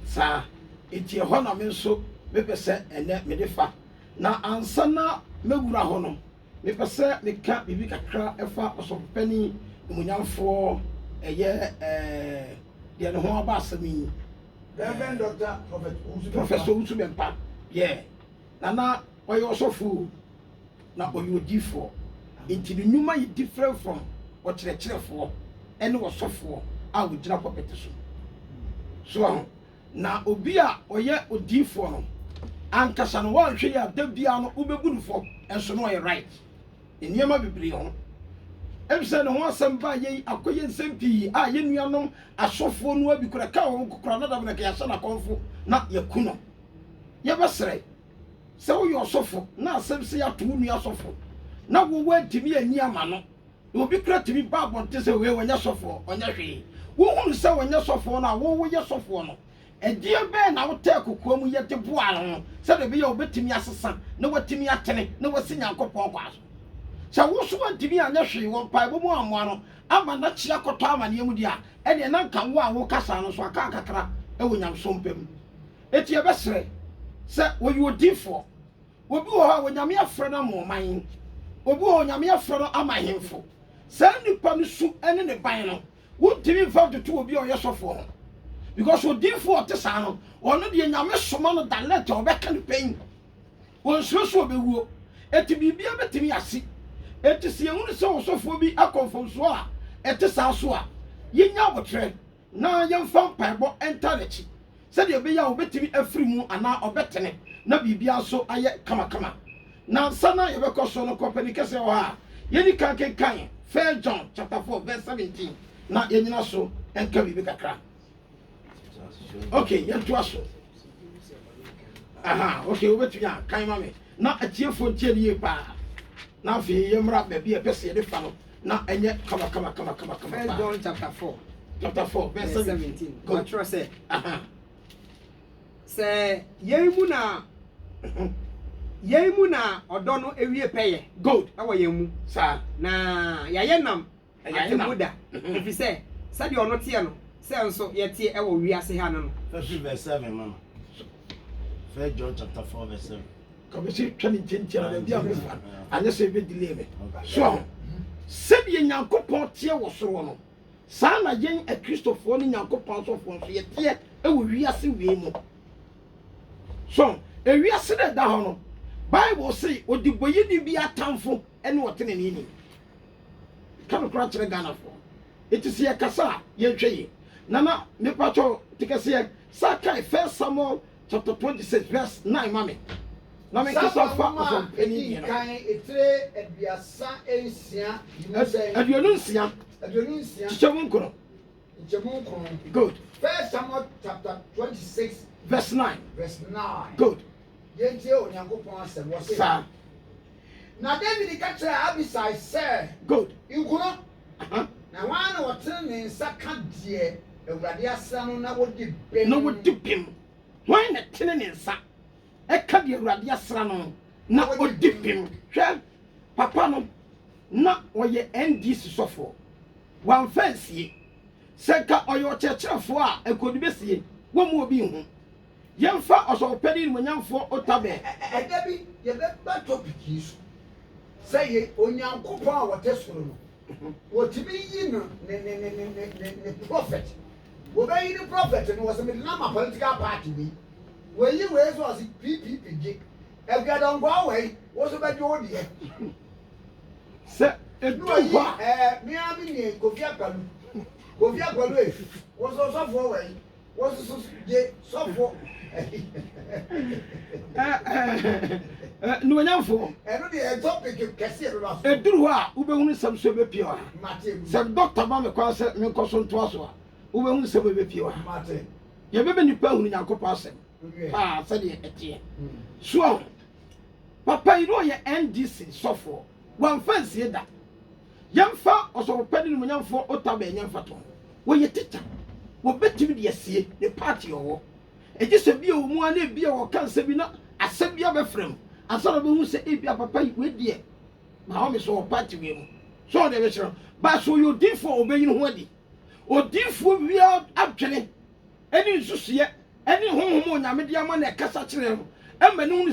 Sa eti ho na me nso me pese ene me defa na ansa na mewura ho no me pese me ka bibi kakra efa osopani munyamfo eye de no ho aba asami Reverend Dr. Professor Usu Bempa na oyo osofu na oyo difo enti the numa is different from what chirechirefo ene osofo a wo gina popete so na obi a oye odifo no ankasa no wa hwe ya da bia no ubegudufo enso no right eniema bibiri ho ebise no ho asem ba ye akoye nsempi a ye nuanom asofo no abikura ka wo kokora na da na ka yasa na konfo na yakuno ye besere se wo yo asofo na asem se ya to nua asofo na wo wantimi ani ama no obi kra timi ba bonte se we wanya asofo onya hwe wo hunu se wanya asofo na wo ye asofo no edie be na wo ta kokoa mu yete boa no se de be ye obetimi asesa na watimi atene na wasinya nkopon kwaso sa wo so wantimi anya hwe wo pa bo mu amoa no ama na chia koto ama ne mu dia e de na nka wo a wo kasa no so aka kakra e wo nyamso mpem etie be sere se wo yo difo obi wo ha wo nyame afre na mo man obi wo nyame afre no ama hemfo sa nipa no su ene ne ban no wo timi fa to obi o yesofo ho because wo difo otesa no ono de nyame soma no dalete obeka ne pen won susu obewuo eti bibia betimi ase eti se ehunu se osofo bi akonfomso a etesa so a yenya botre na yemfa mpaibo entarechi se de obeya obetimi afiri mu ana obetene na bibia so aye kama na sana yebekoso no company kese ho ha yeni kan 1 John chapter 4 verse 17 na yenyina so enka bibi kakra. Okay, yentu aso okay obetu ya kan mame na atiefo ntie ni pa na afi yemra ba bi e pese ye de fa no na enye kama 1 John chapter 4 verse 17 God trust say yemu na odo no ewie peye good awo yemu sa na yaye nam atemuda if say sade ono tie no say nso ye tie e wo wiase ha no verse 7 mama 1 John chapter 4 verse 7 come see 2020 na bia me fa anya se be delay me so se bi nyankopon tie wo soro no sa na yen a Christopher ni nyankopon so fon so ye tie e wo wiase we mu so e wiase da ho no Bible say odiboyi ni bi atamfo ene wotene ni ni kan kra kire Ghana fo etisi ye kasa ye hweye nana me pacho tikase sakai 1 Samuel chapter 26 verse 9 mame na me kasa fa from any kan etre aduasa ensia aduonunsia chichemunkoro good 1 Samuel chapter 26 verse 9 good yentie onyankopon asem wo se na David ka kire Abisai say good inkuno na wana wotre ne nsaka die Awurade asa no na wodi bem why na tene ne nsa e ka de Awurade asa no na wodi bem hwe papa no na oye NDC sofo wan fancy se ka oyo chechefo a ekodi besie wo mu obi hu yemfa osopedi munyamfo otabe edabi ye be topic isu say onyankopon a wotesoro no wotimi yi no ne prophet wo be yi ne prophet no was me na political party we yi we so as PPG egadongwa we wo so be jo de se edu kwa me abi ni Kofi Akpalu e wo so for we wo so je so for no nyamfo eno de topic kese be ba eduru a ubehunu sam so be pio se doctor ba me kwa se me koso nto aso a ubehunu se be pio mate ye bebe nipa hunu nyakopa asem se de etie so papa iro ye NDC sofo wan fancy da yemfa osopedi no nyamfo otaba enyamfa to wo ye teacher wo betimi de asie ne party owo eje se bia wo mu ana bia wo kan se bi na asabia be frem asara be hu se ebia papa we die ma o me so party we mu so de be sure ba so yo difo obeyin ho adi odifo bia atwene ɛne nsusuye ɛne honhom onyame de ama na ɛkasa kyerɛ no ɛma ne hu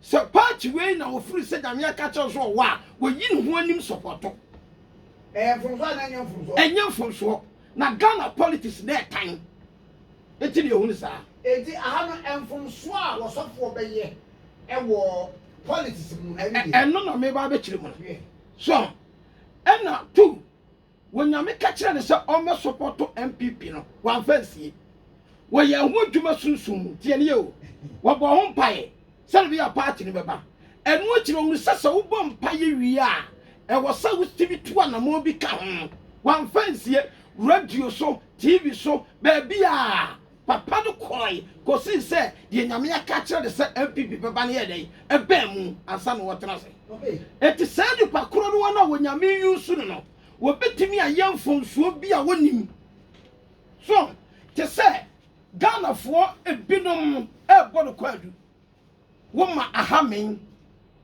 sɛ party wei na ofiri sɛ nyame aka kyerɛ so wa woyi ne ho anim sɔpɔtɔ ɛnyɛ mfomsoɔ na Ghana politics na ɛtan eti ne ehunu saa eti aha no mfomsoɔ a wɔsɔfoɔ bɛyɛ ɛwɔ politics mu ɛno na me ba bɛkyerɛ mu so ɛna two wonyame ka kyerɛ ne sɛ ɔmmɛ sɔpɔtɔ MPP no wamfa nsie wɔyɛ ho adwuma sunsum tie ne o wɔbɔ ho mpae sɛ bi a party ne bɛba ɛno akyerɛ wɔn sɛ sɛ wobɔ mpae wie a ɛwɔ sɛ wostibi to anamo bi ka ho wamfa nsie radio so TV so baabi a papa no kɔe kɔsi sɛ deɛ nyame aka kyerɛ de sɛ MPP bɛba ne yɛ dɛ ɛbɛn mu ansa na wɔtena sɛ ɛti sɛ nipa koro no wɔn a wɔnyame yusu no wɔbɛtumi ayɛ mfonsuo bi a wɔnim so te sɛ Ghanafoɔ ebinom ɛbɔ no kwadu woma ahamen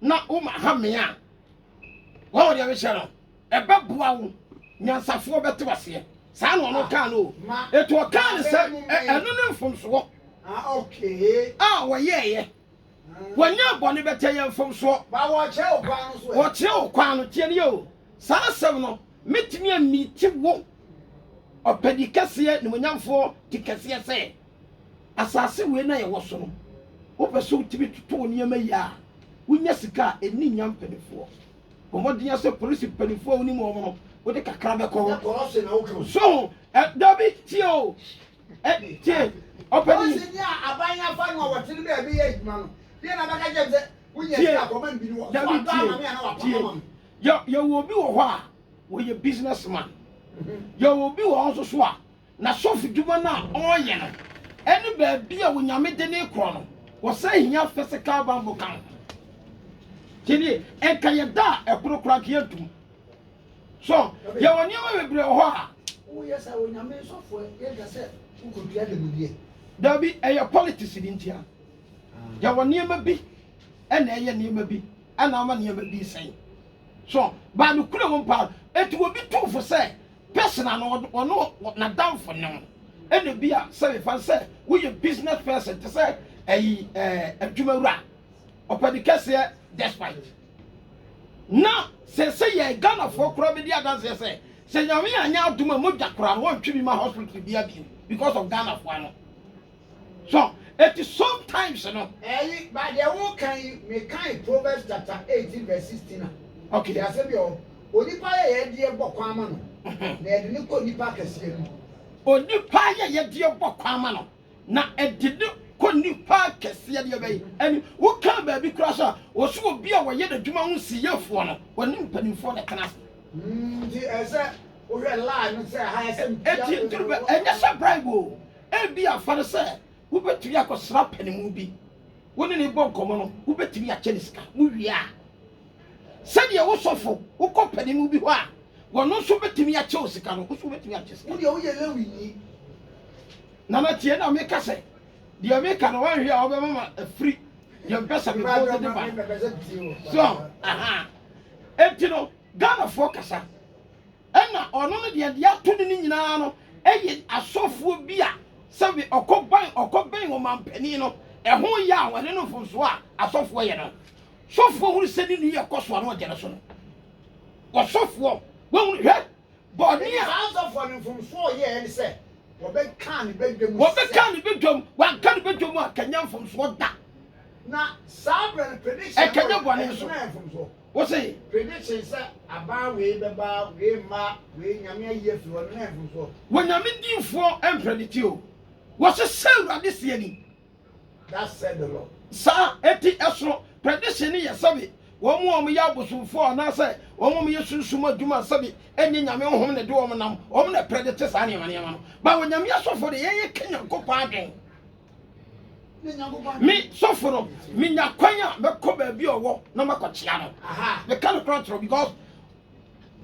na woma ahamen a wɔn deɛ bɛhyɛ no ɛbɛboa wo nyansafoɔ bɛte waseɛ saa na ɔno kaa no etu ɔkaa ne sɛ ɛno ne mfonsoɔ a wɔyɛɛyɛ wɔnyɛ bɔne bɛtɛ yɛ mfonsoɔ wɔkyerɛ wo kwan no tie ne yɛ o saa asɛm no metumi amiti wo ɔpɛdi kɛseɛ nimonyamfoɔ ti kɛseɛ sɛ asase wei na yɛwɔ so no wopɛ sɛ wotumi toto nneɛma yi a wonya sika a ɛni nya mpanimfoɔ kɔmmɔden sɛ polisi mpanimfoɔ a wonim wɔ no wode kakra bɛkɔ so dabi tie o tie ɔpɛdi yɛwɔ obi wɔ hɔ a wɔyɛ businessman yɛwɔ obi wɔ hɔ nso so a na sɔfo dwuma no a ɔreyɛ no ɛne baabi a wonyame de ne korɔ no wɔsɛ hia physical bambo kan tini ɛnka yɛda a ɛkoro kora ka yɛntum so yɛwɔ nneɛma bebree wɔ hɔ a woyɛ sɛ wonyame sɔfo yɛda sɛ wokɔdua de mu die dabi ɛyɛ politics di ntia yɛwɔ nneɛma bi ɛna ɛyɛ nneɛma bi ɛna ama nneɛma bi sɛn so ba no kura wɔn pa eti obi tofo sɛ personal no ɔno na damfo no ɛna bi a sɛ fa sɛ woyɛ business person te sɛ ɛyi adwumawura ɔpɛdi kɛseɛ despite na sɛ yɛ Ghanafoɔ kora bi di adanseɛ sɛ nyame anya adoma mogya kora no wɔntwe bi ma hospital bi abi because of Ghanafoɔ no so eti sometimes no ɛyi ba deɛ wo kan me kan Proverbs chapter 18 verse 16 okay ya se bi o onipa ye de bɔ kwan ma no na e de ne ko nipa kɛseɛ no onipa ye de bɔ kwan ma no na e de ne ko nipa kɛseɛ de bɛyi ani wo kan ba bi kura so wo so obi a wɔyɛ de dwuma ho siyɛfoɔ no wɔne mpanimfoɔ de kana di ɛsɛ wo hwɛ lie no sɛ ha ɛsɛ eti turba ɛnyɛ sɛ bribe o e bi afare sɛ wo betumi akɔsra panimu bi wo ne bɔ nkɔmɔ no wo betumi akyɛ ne sika wo wia sɛdeɛ wosɔfo wokɔ panimu bi hɔ a wɔno nso bɛtumi akyɛ wo sika no woso bɛtumi akyɛ sika wodeɛ woyɛ lewi ni nana tie na meka sɛ deɛ meka no wanhwɛ a wobɛma ma afiri deɛ mpɛ sɛ mebɔde de ba so aha enti no Ghanafoɔ kasa ɛna ɔno no deɛ deɛ ato no ne nyinaa no ɛyɛ asɔfoɔ bi a sɛbi ɔkɔbɛn wɔ mampanin no ɛho yɛ a wɔne no mfonsoɔ a asɔfoɔ yɛ no sɔfoɔ huru sɛ ne ne yɛ kɔ so a na ɔgyere so no wɔsɔfoɔ wɔhuru hwɛ bɔne a asɔfoɔ no mfonsoɔ yɛ ne sɛ wɔbɛka ne bɛdwam wanka ne bɛdwam a kanya mfonsoɔ da na saa brɛ no prediction ɛkanya bɔne so wo se prediction sɛ abaa wei bɛba wei ma wei nyame ayi afiri hɔ no na mfonsoɔ wɔnyame diifoɔ ɛmprediti o wɔse sɛ Awurade sie ni that said the Lord saa eti ɛsoro prediction ni yɛ sɛbi wɔn mu a wɔyɛ abosomfoɔ anaasɛ wɔn mu yɛ sunsun adwuma sɛbi ɛnyɛ nyame honhom na de wɔn nam wɔn na prediti saa nneɛma no ba wɔn nyame asɔfo de yɛyɛ kenya nkɔpɔ adwen mi sɔfo no mi nya kwan a mɛkɔ baabi ɔwɔ na mɛkɔ kyea no mɛka no kora kyerɛ because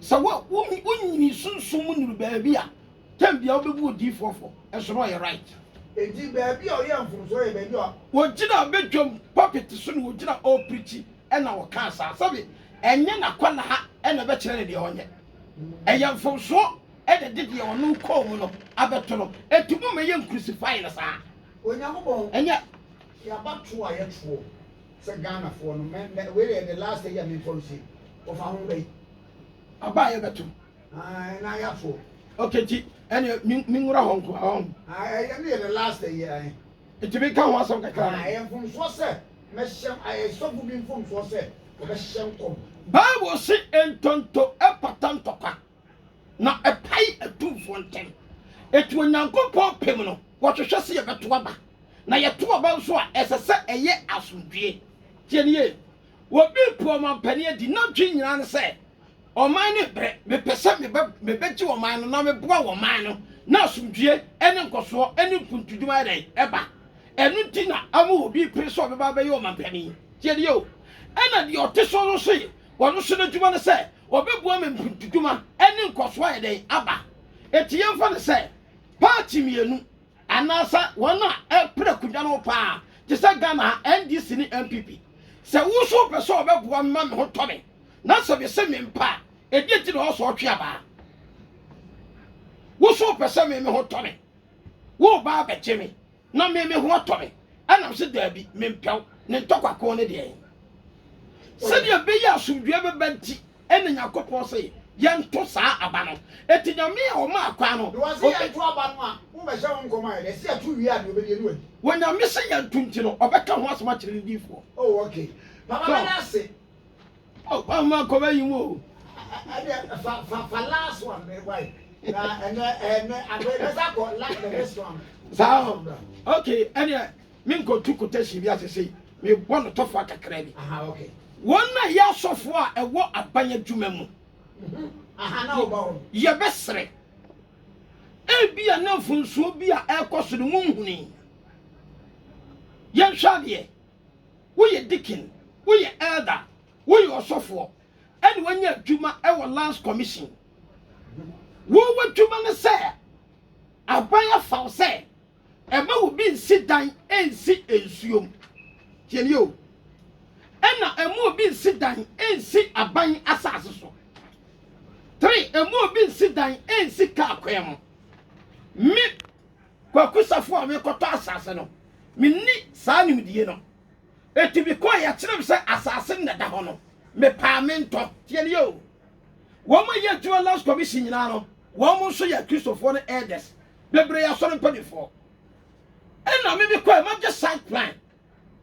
sɛ wɔnyini sunsun mu nuru baabi a tɛm bia wɔbɛbu odiifoɔ fɔ ɛso no ɔyɛ right enti baabi a ɔyɛ mfonsoɔ yɛ baabi a wɔgyina bɛdwam puppet so no wɔgyina ɔpirikyi ɛna wɔka saa sɛbi ɛnyɛ nakɔ na ha ɛna bɛkyerɛ ne deɛ ɔnyɛ ɛyɛ mfonsoɔ ɛde de deɛ ɔno kɔɔ mu no abɛto no ɛti mu ma yɛ crucify no saa Onyankopɔn ɛnyɛ yɛabato a yɛtoɔ sɛ Ghanafoɔ no wei the last year memfɔ nsi ɔfa ho bɛyi aba yɛbɛto na yɛatoɔ okay ti ɛne minwura hɔ nko ahɔ ɛyɛ ne yɛ the last year ɛti mi ka ho asɛm kakra ɛyɛ mfomsoɔ sɛ mɛhyɛ sɔfo bi mfomsoɔ sɛ wɔbɛhyɛ nkɔm Bible se entonto ɛpata ntɔkwa na ɛpai atumfoɔ ntɛm ɛti onyankopɔn pɛm no wɔhwehwɛ sɛ yɛbɛto aba na yɛto aba nso a ɛsɛ sɛ ɛyɛ asomdwie tiɛ ne yɛ obi pu ɔmampani adi na twe nyinaa ne sɛ ɔman ne brɛ mepɛ sɛ mebɛgye ɔman no na meboa ɔman no na asomdwie ɛne nkɔsoɔ ɛne mpuntudwuma ɛdɛn ɛba ɛno nti na ama obi pere sɛ ɔbɛba bɛyɛ ɔmampani tiɛ ne yɛ o ɛna deɛ ɔte so no so yɛ wɔno so no adwuma no sɛ ɔbɛboa me mpuntudwuma ɛne nkɔsoɔ ɛdɛn aba ɛti yɛmfa no sɛ paati mmienu anaasa wɔn a ɛpere akonnwa no paa te sɛ Ghana NDC ne NPP sɛ woso pɛ sɛ ɔbɛboa mma me ho tɔ me na sɛ mesɛ me mpa ɛdi akyi na ɔsɔ ɔtwe abaa woso pɛ sɛ me ho tɔ me wo ba abɛgye me na me ho atɔ me ɛnam sɛ daabi mempɛw ne ntɔkwakɔ ne deɛ sɛdeɛ bɛyɛ asomdua bɛba nti ɛne Nyankopɔn sɛ yɛnto saa aba no ɛti nyame a ɔma akwa no wɔsɛ yɛnto aba no a wobɛhyɛ wo nkɔm ayɛ dɛ sɛ yɛto wie a ne wobɛdeɛ no adi wɔnyame sɛ yɛnto nti no ɔbɛka ho asɛm akyerɛ ne diifoɔ oh okay papa bɛda ase ɔma kɔbɛ yi mu o fa last one why na ɛnɛ abɛsa kɔ like the restaurant saa okay ɛneɛ menkɔtu quotation bi ase sei mebɔ no tɔfo akakra bi okay wɔn na yɛ asɔfoɔ a ɛwɔ aban adwuma mu yɛbɛsere ebi a na mfonsuo bi a ɛkɔ so no munhuni yɛnhwɛ adeɛ woyɛ dikin woyɛ elder woyɛ ɔsɔfoɔ ɛne wɔnyɛ adwuma ɛwɔ lands commission wɔwɔ adwuma no sɛ aban afaw sɛ ɛma wo bi nsi dan ɛnsi nsuom tiɛni o ɛna ɛma obi nsi dan ɛnsi aban asase so 3 ɛma obi nsi dan ɛnsi kaa kwan mu me kwakusafo a mekɔtɔ asase no menni saa nimdie no eti bi kɔ yɛkyerɛ sɛ asase na da hɔ no me paa me ntɔ tiɛni o wɔn a yɛ adwuma lands commission nyinaa no wɔn nso yɛ kristofoɔ no elders bebree asɔre mpanyinfoɔ ɛna me bi kɔ ma gye site plan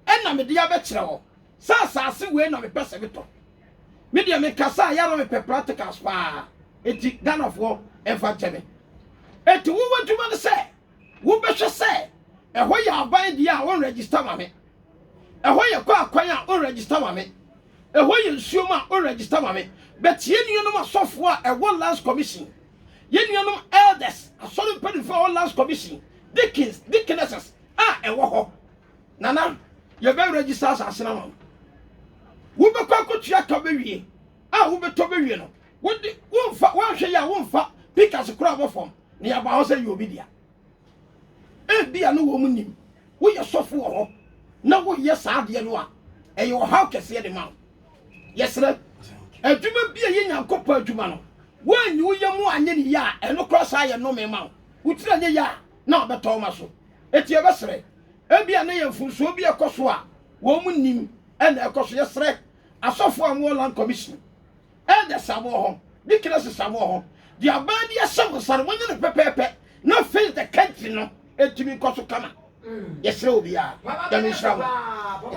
ɛna me de abɛkyerɛ hɔ sɛ asase wei na mepɛ sɛ metɔ me deɛ mekasa a yɛra mepɛ practicals paa eti Ghanafoɔ ɛmfa kyɛ me eti wowɔ adwuma no sɛ wobɛhwɛ sɛ ɛhɔ yɛ aban deɛ a wɔn register ma me ɛhɔ yɛ kɔ akwan a wɔn register ma me ɛhɔ yɛ nsuom a wɔn register ma me but yɛn nuanom asɔfoɔ a ɛwɔ lands commission yɛn nuanom elders asɔre mpanyinfoɔ a ɛwɔ lands commission deaconesses a ɛwɔ hɔ nana yɛbɛ register asase na ma wobɛkɔ akɔtua ka bɛwie a wobɛtɔ bɛwie no wode womfa woahwɛ yɛ a womfa pikas kora abɔ fam na yɛaba hɔ sɛ yɛ obi dea ebia no wɔ mu nim woyɛ sɔfo wɔ hɔ na woyɛ saa adeɛ no a ɛyɛ ɔhaw kɛseɛ de ma wo yɛserɛ adwuma bi a yɛ Nyankopɔn adwuma no woanyi woyɛ mu anyɛ ne yɛ a ɛno kora saa yɛ nnome ma wo wotiri anyɛ yɛ a na ɔbɛtɔ ma so eti ɛbɛserɛ ebia ne yɛ mfunsuo bi ɛkɔ so a wɔn mu nim ɛna ɛkɔ so yɛserɛ asɔfo a wɔwɔ land commission ɛda samo hɔ dikira samo hɔ di aban di asɛm nsare wɔnyɛ ne pɛpɛɛpɛ na face the country no etimi kɔ so kama yɛserɛ obi a dɛm nhyira wo